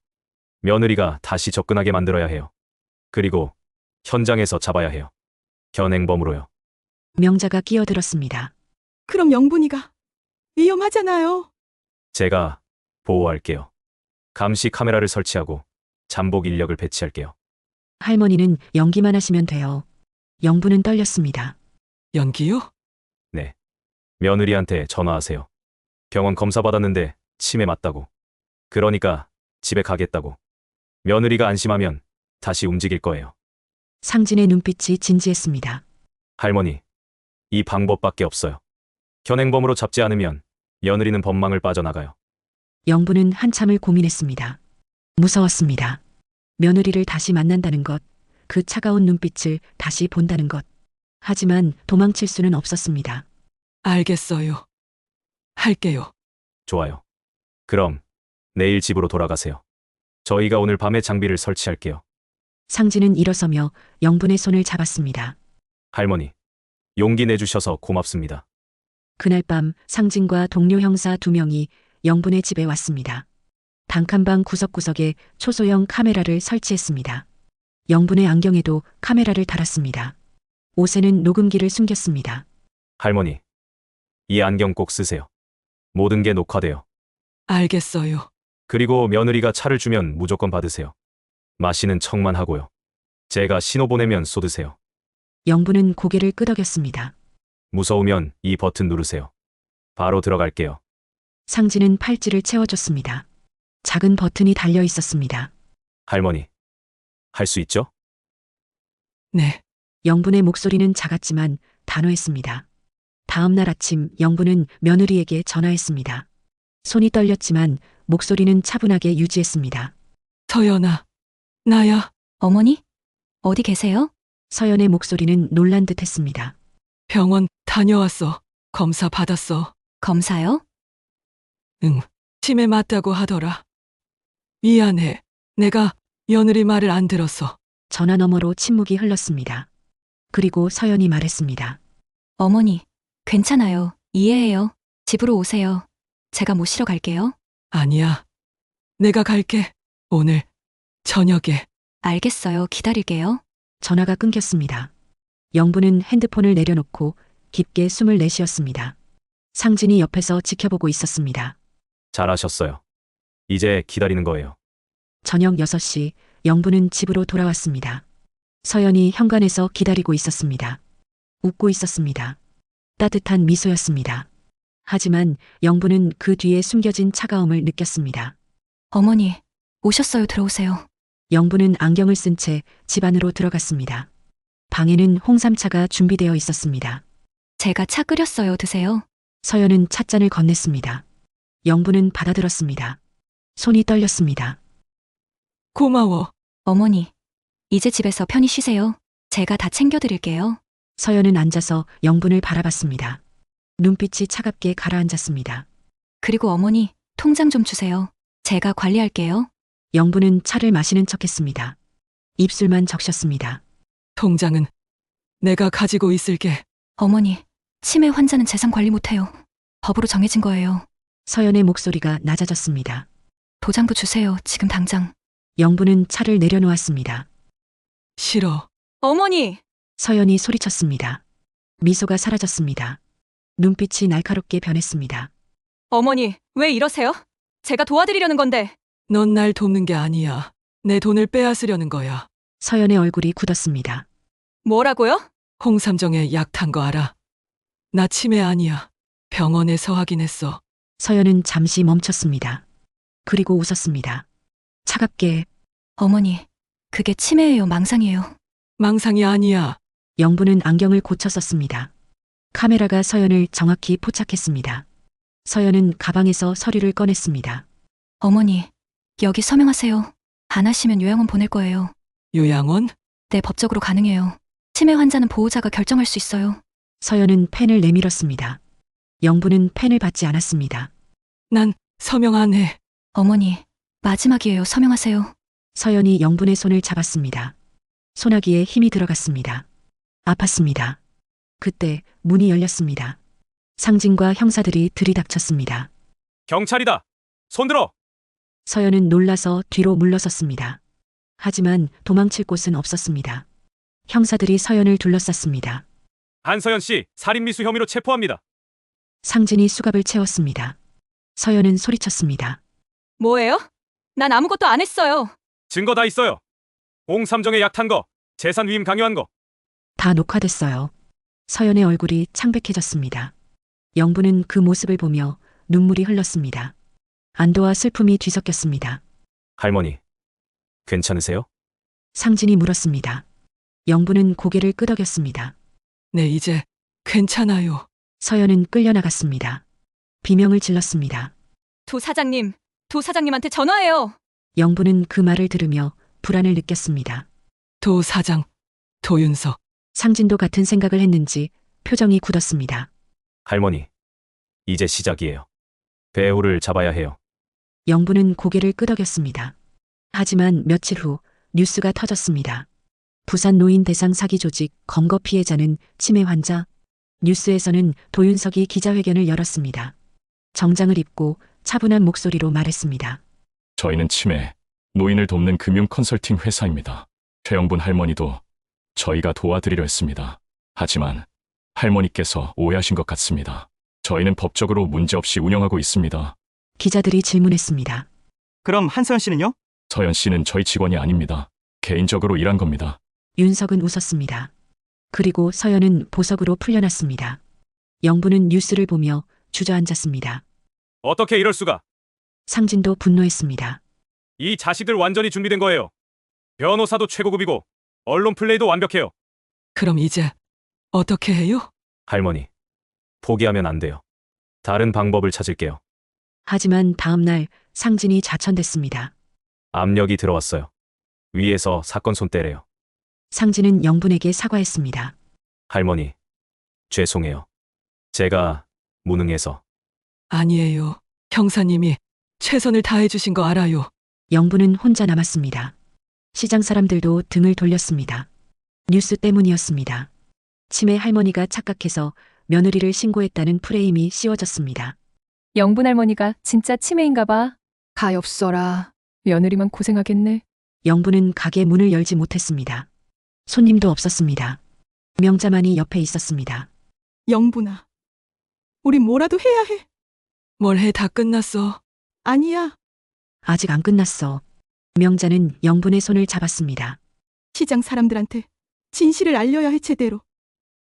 며느리가 다시 접근하게 만들어야 해요. 그리고 현장에서 잡아야 해요. 현행범으로요. 명자가 끼어들었습니다. 그럼 영분이가 위험하잖아요. 제가 보호할게요. 감시 카메라를 설치하고 잠복 인력을 배치할게요. 할머니는 연기만 하시면 돼요. 영부는 떨렸습니다. 연기요? 네. 며느리한테 전화하세요. 병원 검사 받았는데 치매 맞다고. 그러니까 집에 가겠다고. 며느리가 안심하면 다시 움직일 거예요. 상진의 눈빛이 진지했습니다. 할머니, 이 방법밖에 없어요. 현행범으로 잡지 않으면 며느리는 법망을 빠져나가요. 영부는 한참을 고민했습니다. 무서웠습니다. 며느리를 다시 만난다는 것, 그 차가운 눈빛을 다시 본다는 것. 하지만 도망칠 수는 없었습니다. 알겠어요. 할게요. 좋아요. 그럼 내일 집으로 돌아가세요. 저희가 오늘 밤에 장비를 설치할게요. 상진은 일어서며 영분의 손을 잡았습니다. 할머니, 용기 내주셔서 고맙습니다. 그날 밤 상진과 동료 형사 2명이 영분의 집에 왔습니다. 단칸방 구석구석에 초소형 카메라를 설치했습니다. 영분의 안경에도 카메라를 달았습니다. 옷에는 녹음기를 숨겼습니다. 할머니, 이 안경 꼭 쓰세요. 모든 게 녹화돼요. 알겠어요. 그리고 며느리가 차를 주면 무조건 받으세요. 마시는 척만 하고요. 제가 신호 보내면 쏟으세요. 영부는 고개를 끄덕였습니다. 무서우면 이 버튼 누르세요. 바로 들어갈게요. 상진은 팔찌를 채워줬습니다. 작은 버튼이 달려 있었습니다. 할머니, 할 수 있죠? 네. 영분의 목소리는 작았지만 단호했습니다. 다음 날 아침 영분은 며느리에게 전화했습니다. 손이 떨렸지만 목소리는 차분하게 유지했습니다. 서연아, 나야. 어머니? 어디 계세요? 서연의 목소리는 놀란 듯 했습니다. 병원 다녀왔어. 검사 받았어. 검사요? 응. 치매 맞다고 하더라. 미안해. 내가 며느리 말을 안 들었어. 전화 너머로 침묵이 흘렀습니다. 그리고 서연이 말했습니다. 어머니, 괜찮아요. 이해해요. 집으로 오세요. 제가 모시러 갈게요. 아니야. 내가 갈게. 오늘 저녁에. 알겠어요. 기다릴게요. 전화가 끊겼습니다. 영부는 핸드폰을 내려놓고 깊게 숨을 내쉬었습니다. 상진이 옆에서 지켜보고 있었습니다. 잘하셨어요. 이제 기다리는 거예요. 저녁 6시 영부는 집으로 돌아왔습니다. 서연이 현관에서 기다리고 있었습니다. 웃고 있었습니다. 따뜻한 미소였습니다. 하지만 영부는 그 뒤에 숨겨진 차가움을 느꼈습니다. 어머니, 오셨어요. 들어오세요. 영부는 안경을 쓴 채 집 안으로 들어갔습니다. 방에는 홍삼차가 준비되어 있었습니다. 제가 차 끓였어요. 드세요. 서연은 찻잔을 건넸습니다. 영부는 받아들었습니다. 손이 떨렸습니다. 고마워. 어머니, 이제 집에서 편히 쉬세요. 제가 다 챙겨드릴게요. 서연은 앉아서 영분을 바라봤습니다. 눈빛이 차갑게 가라앉았습니다. 그리고 어머니, 통장 좀 주세요. 제가 관리할게요. 영부는 차를 마시는 척했습니다. 입술만 적셨습니다. 통장은 내가 가지고 있을게. 어머니, 치매 환자는 재산 관리 못해요. 법으로 정해진 거예요. 서연의 목소리가 낮아졌습니다. 도장부 주세요. 지금 당장. 영부는 차를 내려놓았습니다. 싫어. 어머니! 서연이 소리쳤습니다. 미소가 사라졌습니다. 눈빛이 날카롭게 변했습니다. 어머니, 왜 이러세요? 제가 도와드리려는 건데. 넌 날 돕는 게 아니야. 내 돈을 빼앗으려는 거야. 서연의 얼굴이 굳었습니다. 뭐라고요? 홍삼정에 약 탄 거 알아? 나 치매 아니야. 병원에서 확인했어. 서연은 잠시 멈췄습니다. 그리고 웃었습니다. 차갑게. 어머니, 그게 치매예요, 망상이에요. 망상이 아니야. 영부는 안경을 고쳐 썼습니다. 카메라가 서연을 정확히 포착했습니다. 서연은 가방에서 서류를 꺼냈습니다. 어머니, 여기 서명하세요. 안 하시면 요양원 보낼 거예요. 요양원? 네, 법적으로 가능해요. 치매 환자는 보호자가 결정할 수 있어요. 서연은 펜을 내밀었습니다. 영부는 펜을 받지 않았습니다. 난 서명 안 해. 어머니, 마지막이에요. 서명하세요. 서연이 영분의 손을 잡았습니다. 소나기에 힘이 들어갔습니다. 아팠습니다. 그때 문이 열렸습니다. 상진과 형사들이 들이닥쳤습니다. 경찰이다. 손들어. 서연은 놀라서 뒤로 물러섰습니다. 하지만 도망칠 곳은 없었습니다. 형사들이 서연을 둘러쌌습니다. 한서연 씨 살인미수 혐의로 체포합니다. 상진이 수갑을 채웠습니다. 서연은 소리쳤습니다. 뭐예요? 난 아무것도 안 했어요. 증거 다 있어요. 홍삼정에 약 탄 거, 재산 위임 강요한 거. 다 녹화됐어요. 서연의 얼굴이 창백해졌습니다. 영부는 그 모습을 보며 눈물이 흘렀습니다. 안도와 슬픔이 뒤섞였습니다. 할머니, 괜찮으세요? 상진이 물었습니다. 영부는 고개를 끄덕였습니다. 네, 이제 괜찮아요. 서연은 끌려나갔습니다. 비명을 질렀습니다. 도사장님한테 전화해요. 영부는 그 말을 들으며 불안을 느꼈습니다. 도 사장, 도윤석. 상진도 같은 생각을 했는지 표정이 굳었습니다. 할머니, 이제 시작이에요. 배우를 잡아야 해요. 영부는 고개를 끄덕였습니다. 하지만 며칠 후 뉴스가 터졌습니다. 부산 노인 대상 사기 조직 검거 피해자는 치매 환자. 뉴스에서는 도윤석이 기자회견을 열었습니다. 정장을 입고 차분한 목소리로 말했습니다. 저희는 치매, 노인을 돕는 금융 컨설팅 회사입니다. 최영분 할머니도 저희가 도와드리려 했습니다. 하지만 할머니께서 오해하신 것 같습니다. 저희는 법적으로 문제없이 운영하고 있습니다. 기자들이 질문했습니다. 그럼 한서연 씨는요? 서연 씨는 저희 직원이 아닙니다. 개인적으로 일한 겁니다. 윤석은 웃었습니다. 그리고 서연은 보석으로 풀려났습니다. 영부는 뉴스를 보며 주저앉았습니다. 어떻게 이럴 수가? 상진도 분노했습니다. 이 자식들 완전히 준비된 거예요. 변호사도 최고급이고 언론 플레이도 완벽해요. 그럼 이제 어떻게 해요? 할머니, 포기하면 안 돼요. 다른 방법을 찾을게요. 하지만 다음 날 상진이 자천됐습니다. 압력이 들어왔어요. 위에서 사건 손대래요. 상진은 영분에게 사과했습니다. 할머니, 죄송해요. 제가 무능해서. 아니에요. 형사님이 최선을 다해 주신 거 알아요. 영분은 혼자 남았습니다. 시장 사람들도 등을 돌렸습니다. 뉴스 때문이었습니다. 치매 할머니가 착각해서 며느리를 신고했다는 프레임이 씌워졌습니다. 영분 할머니가 진짜 치매인가 봐. 가엾어라. 며느리만 고생하겠네. 영부는 가게 문을 열지 못했습니다. 손님도 없었습니다. 명자만이 옆에 있었습니다. 영분아, 우리 뭐라도 해야 해. 뭘 해, 다 끝났어. 아니야. 아직 안 끝났어. 명자는 영분의 손을 잡았습니다. 시장 사람들한테 진실을 알려야 해, 제대로.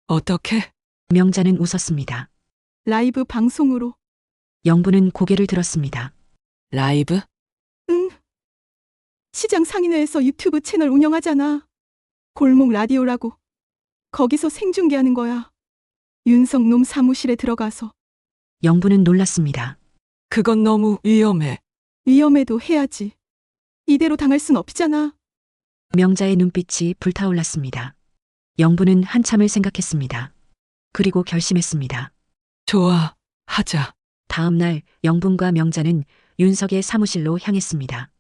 어떻게? 명자는 웃었습니다. 라이브 방송으로. 영부는 고개를 들었습니다. 라이브? 응. 시장 상인회에서 유튜브 채널 운영하잖아. 골목 라디오라고. 거기서 생중계하는 거야. 윤석놈 사무실에 들어가서. 영부는 놀랐습니다. 그건 너무 위험해. 위험해도 해야지. 이대로 당할 순 없잖아. 명자의 눈빛이 불타올랐습니다. 영부는 한참을 생각했습니다. 그리고 결심했습니다. 좋아, 하자. 다음 날 영분과 명자는 윤석의 사무실로 향했습니다.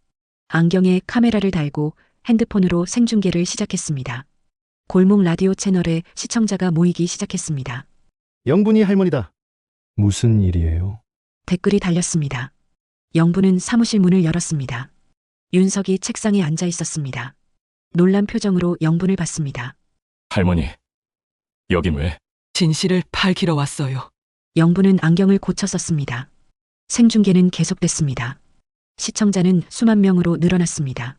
안경에 카메라를 달고 핸드폰으로 생중계를 시작했습니다. 골목 라디오 채널에 시청자가 모이기 시작했습니다. 영분이 할머니다. 무슨 일이에요? 댓글이 달렸습니다. 영부는 사무실 문을 열었습니다. 윤석이 책상에 앉아 있었습니다. 놀란 표정으로 영분을 봤습니다. 할머니, 여긴 왜? 진실을 밝히러 왔어요. 영부는 안경을 고쳐 썼습니다. 생중계는 계속됐습니다. 시청자는 수만 명으로 늘어났습니다.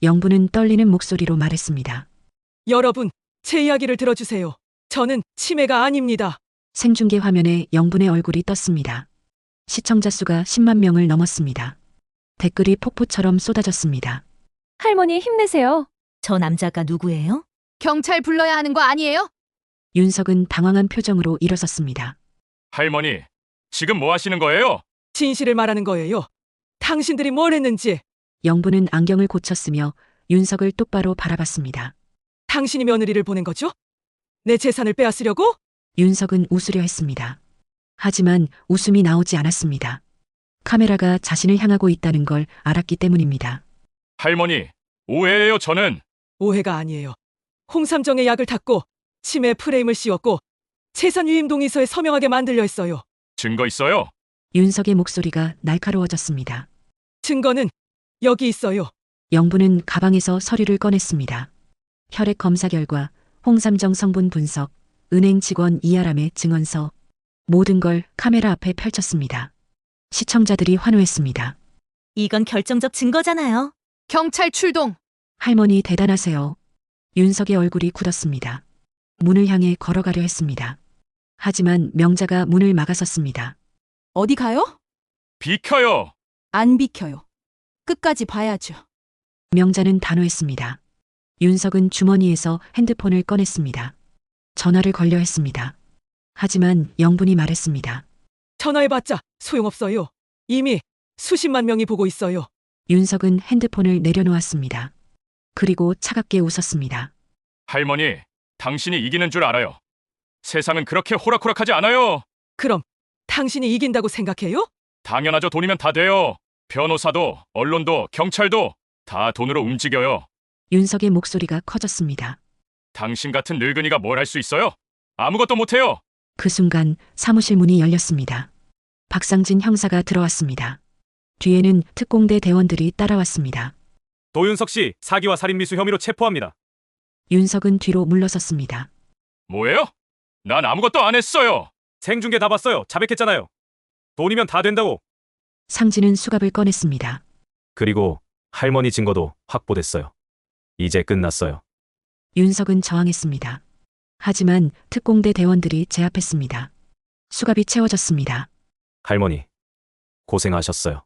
영부는 떨리는 목소리로 말했습니다. 여러분, 제 이야기를 들어주세요. 저는 치매가 아닙니다. 생중계 화면에 영분의 얼굴이 떴습니다. 시청자 수가 10만 명을 넘었습니다. 댓글이 폭포처럼 쏟아졌습니다. 할머니 힘내세요. 저 남자가 누구예요? 경찰 불러야 하는 거 아니에요? 윤석은 당황한 표정으로 일어섰습니다. 할머니, 지금 뭐 하시는 거예요? 진실을 말하는 거예요. 당신들이 뭘 했는지. 영부는 안경을 고쳤으며 윤석을 똑바로 바라봤습니다. 당신이 며느리를 보낸 거죠? 내 재산을 빼앗으려고? 윤석은 웃으려 했습니다. 하지만 웃음이 나오지 않았습니다. 카메라가 자신을 향하고 있다는 걸 알았기 때문입니다. 할머니, 오해예요, 저는. 오해가 아니에요. 홍삼정에 약을 탔고 치매 프레임을 씌웠고 재산 유임 동의서에 서명하게 만들려 했어요. 증거 있어요? 윤석의 목소리가 날카로워졌습니다. 증거는 여기 있어요. 영부는 가방에서 서류를 꺼냈습니다. 혈액 검사 결과, 홍삼정 성분 분석, 은행 직원 이아람의 증언서, 모든 걸 카메라 앞에 펼쳤습니다. 시청자들이 환호했습니다. 이건 결정적 증거잖아요. 경찰 출동! 할머니 대단하세요. 윤석의 얼굴이 굳었습니다. 문을 향해 걸어가려 했습니다. 하지만 명자가 문을 막아섰습니다. 어디 가요? 비켜요! 안 비켜요. 끝까지 봐야죠. 명자는 단호했습니다. 윤석은 주머니에서 핸드폰을 꺼냈습니다. 전화를 걸려 했습니다. 하지만 영분이 말했습니다. 전화해봤자 소용없어요. 이미 수십만 명이 보고 있어요. 윤석은 핸드폰을 내려놓았습니다. 그리고 차갑게 웃었습니다. 할머니, 당신이 이기는 줄 알아요. 세상은 그렇게 호락호락하지 않아요. 그럼 당신이 이긴다고 생각해요? 당연하죠. 돈이면 다 돼요. 변호사도, 언론도, 경찰도 다 돈으로 움직여요. 윤석의 목소리가 커졌습니다. 당신 같은 늙은이가 뭘 할 수 있어요? 아무것도 못해요. 그 순간 사무실 문이 열렸습니다. 박상진 형사가 들어왔습니다. 뒤에는 특공대 대원들이 따라왔습니다. 도윤석 씨 사기와 살인미수 혐의로 체포합니다. 윤석은 뒤로 물러섰습니다. 뭐예요? 난 아무것도 안 했어요. 생중계 다 봤어요. 자백했잖아요. 돈이면 다 된다고. 상진은 수갑을 꺼냈습니다. 그리고 할머니 증거도 확보됐어요. 이제 끝났어요. 윤석은 저항했습니다. 하지만 특공대 대원들이 제압했습니다. 수갑이 채워졌습니다. 할머니, 고생하셨어요.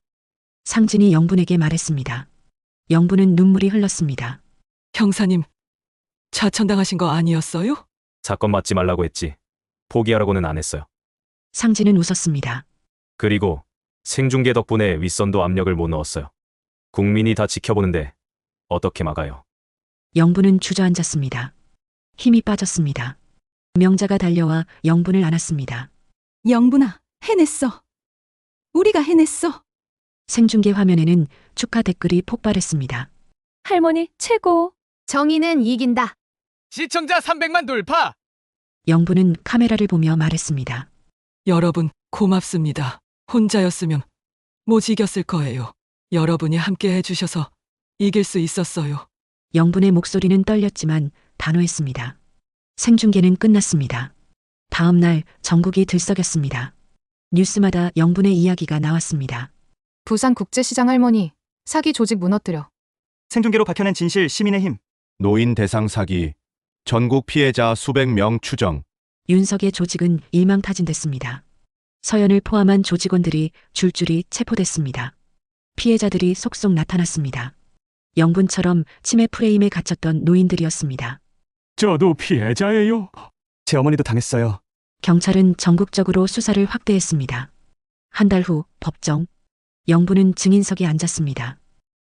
상진이 영분에게 말했습니다. 영분은 눈물이 흘렀습니다. 형사님, 좌천당하신 거 아니었어요? 사건 맞지 말라고 했지. 포기하라고는 안 했어요. 상진은 웃었습니다. 그리고 생중계 덕분에 윗선도 압력을 못 넣었어요. 국민이 다 지켜보는데 어떻게 막아요? 영분은 주저앉았습니다. 힘이 빠졌습니다. 명자가 달려와 영분을 안았습니다. 영분아, 해냈어. 우리가 해냈어. 생중계 화면에는 축하 댓글이 폭발했습니다. 할머니 최고. 정의는 이긴다. 시청자 300만 돌파! 영분은 카메라를 보며 말했습니다. 여러분, 고맙습니다. 혼자였으면 못 이겼을 거예요. 여러분이 함께 해주셔서 이길 수 있었어요. 영분의 목소리는 떨렸지만 단호했습니다. 생중계는 끝났습니다. 다음 날 전국이 들썩였습니다. 뉴스마다 영분의 이야기가 나왔습니다. 부산국제시장 할머니, 사기 조직 무너뜨려. 생중계로 밝혀낸 진실 시민의 힘. 노인 대상 사기. 전국 피해자 수백 명 추정. 윤석의 조직은 일망타진됐습니다. 서연을 포함한 조직원들이 줄줄이 체포됐습니다. 피해자들이 속속 나타났습니다. 영분처럼 치매 프레임에 갇혔던 노인들이었습니다. 저도 피해자예요. 제 어머니도 당했어요. 경찰은 전국적으로 수사를 확대했습니다. 한 달 후 법정. 영분은 증인석에 앉았습니다.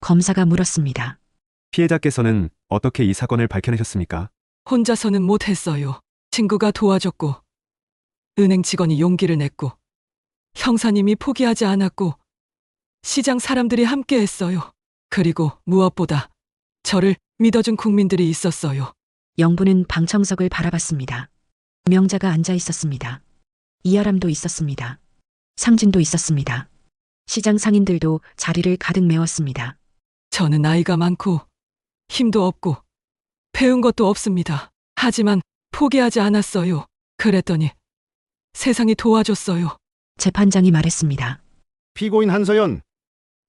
검사가 물었습니다. 피해자께서는 어떻게 이 사건을 밝혀내셨습니까? 혼자서는 못했어요. 친구가 도와줬고, 은행 직원이 용기를 냈고, 형사님이 포기하지 않았고, 시장 사람들이 함께 했어요. 그리고 무엇보다 저를 믿어준 국민들이 있었어요. 영부는 방청석을 바라봤습니다. 명자가 앉아 있었습니다. 이하람도 있었습니다. 상진도 있었습니다. 시장 상인들도 자리를 가득 메웠습니다. 저는 나이가 많고 힘도 없고 배운 것도 없습니다. 하지만 포기하지 않았어요. 그랬더니 세상이 도와줬어요. 재판장이 말했습니다. 피고인 한서연,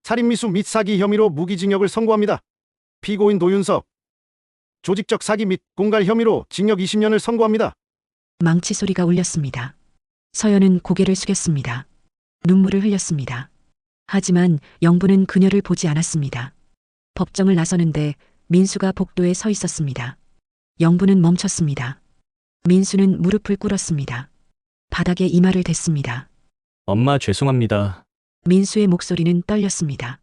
살인미수 및 사기 혐의로 무기징역을 선고합니다. 피고인 노윤석, 조직적 사기 및 공갈 혐의로 징역 20년을 선고합니다. 망치 소리가 울렸습니다. 서연은 고개를 숙였습니다. 눈물을 흘렸습니다. 하지만 영부는 그녀를 보지 않았습니다. 법정을 나서는데 민수가 복도에 서 있었습니다. 영부는 멈췄습니다. 민수는 무릎을 꿇었습니다. 바닥에 이마를 댔습니다. 엄마 죄송합니다. 민수의 목소리는 떨렸습니다.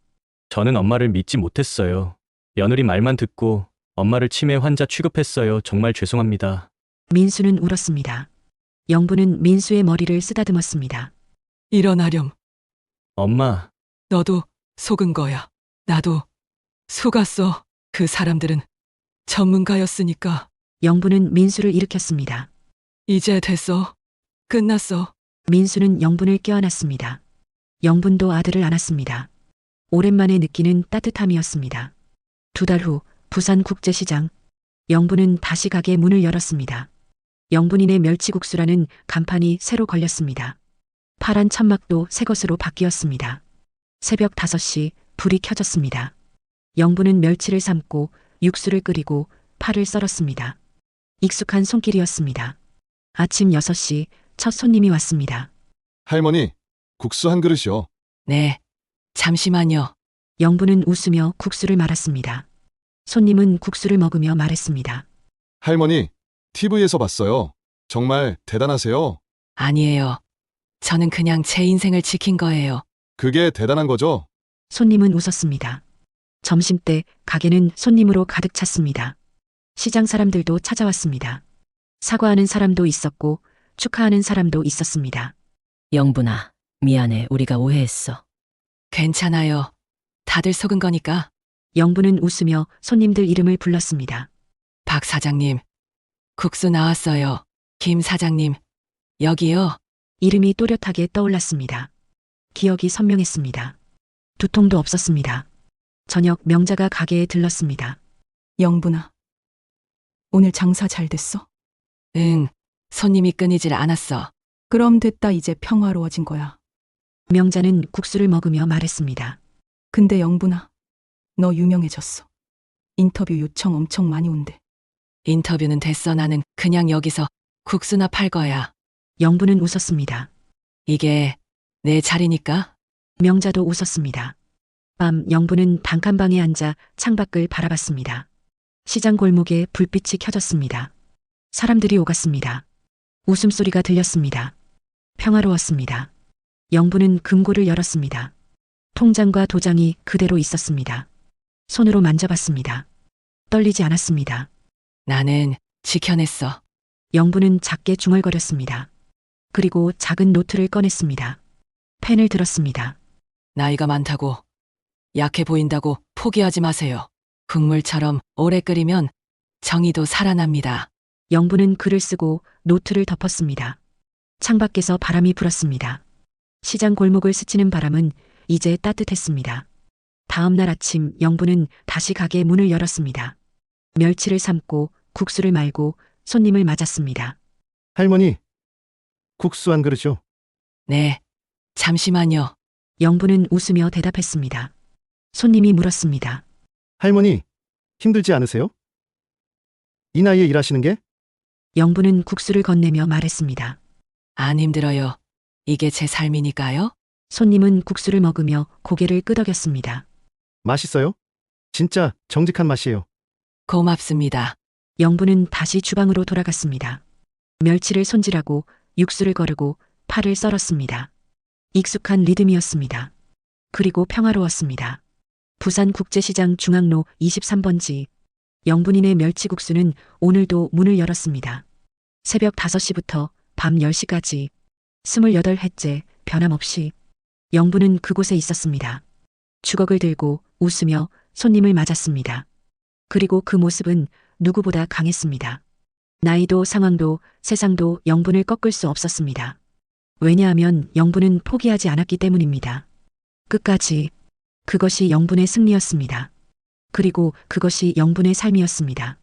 저는 엄마를 믿지 못했어요. 며느리 말만 듣고 엄마를 치매 환자 취급했어요. 정말 죄송합니다. 민수는 울었습니다. 영부는 민수의 머리를 쓰다듬었습니다. 일어나렴. 엄마, 너도 속은 거야. 나도 속았어. 그 사람들은 전문가였으니까. 영부는 민수를 일으켰습니다. 이제 됐어. 끝났어. 민수는 영분을 껴안았습니다. 영분도 아들을 안았습니다. 오랜만에 느끼는 따뜻함이었습니다. 2달 후 부산국제시장. 영분은 다시 가게 문을 열었습니다. 영분인의 멸치국수라는 간판이 새로 걸렸습니다. 파란 천막도 새 것으로 바뀌었습니다. 새벽 5시 불이 켜졌습니다. 영분은 멸치를 삶고 육수를 끓이고 파를 썰었습니다. 익숙한 손길이었습니다. 아침 6시 첫 손님이 왔습니다. 할머니, 국수 한 그릇이요. 네, 잠시만요. 영부는 웃으며 국수를 말았습니다. 손님은 국수를 먹으며 말했습니다. 할머니, TV에서 봤어요. 정말 대단하세요. 아니에요. 저는 그냥 제 인생을 지킨 거예요. 그게 대단한 거죠? 손님은 웃었습니다. 점심때 가게는 손님으로 가득 찼습니다. 시장 사람들도 찾아왔습니다. 사과하는 사람도 있었고 축하하는 사람도 있었습니다. 영분아, 미안해. 우리가 오해했어. 괜찮아요. 다들 속은 거니까. 영부는 웃으며 손님들 이름을 불렀습니다. 박 사장님, 국수 나왔어요. 김 사장님, 여기요. 이름이 또렷하게 떠올랐습니다. 기억이 선명했습니다. 두통도 없었습니다. 저녁 명자가 가게에 들렀습니다. 영분아, 오늘 장사 잘 됐어? 응, 손님이 끊이질 않았어. 그럼 됐다. 이제 평화로워진 거야. 명자는 국수를 먹으며 말했습니다. 근데 영분아, 너 유명해졌어. 인터뷰 요청 엄청 많이 온대. 인터뷰는 됐어. 나는 그냥 여기서 국수나 팔 거야. 영부는 웃었습니다. 이게 내 자리니까. 명자도 웃었습니다. 밤 영부는 단칸방에 앉아 창밖을 바라봤습니다. 시장 골목에 불빛이 켜졌습니다. 사람들이 오갔습니다. 웃음소리가 들렸습니다. 평화로웠습니다. 영부는 금고를 열었습니다. 통장과 도장이 그대로 있었습니다. 손으로 만져봤습니다. 떨리지 않았습니다. 나는 지켜냈어. 영부는 작게 중얼거렸습니다. 그리고 작은 노트를 꺼냈습니다. 펜을 들었습니다. 나이가 많다고, 약해 보인다고 포기하지 마세요. 국물처럼 오래 끓이면 정의도 살아납니다. 영부는 글을 쓰고 노트를 덮었습니다. 창밖에서 바람이 불었습니다. 시장 골목을 스치는 바람은 이제 따뜻했습니다. 다음 날 아침 영부는 다시 가게 문을 열었습니다. 멸치를 삶고 국수를 말고 손님을 맞았습니다. 할머니, 국수 한 그릇이요. 네, 잠시만요. 영부는 웃으며 대답했습니다. 손님이 물었습니다. 할머니, 힘들지 않으세요? 이 나이에 일하시는 게? 영부는 국수를 건네며 말했습니다. 안 힘들어요. 이게 제 삶이니까요. 손님은 국수를 먹으며 고개를 끄덕였습니다. 맛있어요? 진짜 정직한 맛이에요. 고맙습니다. 영부는 다시 주방으로 돌아갔습니다. 멸치를 손질하고 육수를 거르고 파를 썰었습니다. 익숙한 리듬이었습니다. 그리고 평화로웠습니다. 부산국제시장 중앙로 23번지. 영분인의 멸치국수는 오늘도 문을 열었습니다. 새벽 5시부터 밤 10시까지 28회째 변함없이 영부는 그곳에 있었습니다. 주걱을 들고 웃으며 손님을 맞았습니다. 그리고 그 모습은 누구보다 강했습니다. 나이도 상황도 세상도 영분을 꺾을 수 없었습니다. 왜냐하면 영분은 포기하지 않았기 때문입니다. 끝까지 그것이 영분의 승리였습니다. 그리고 그것이 영분의 삶이었습니다.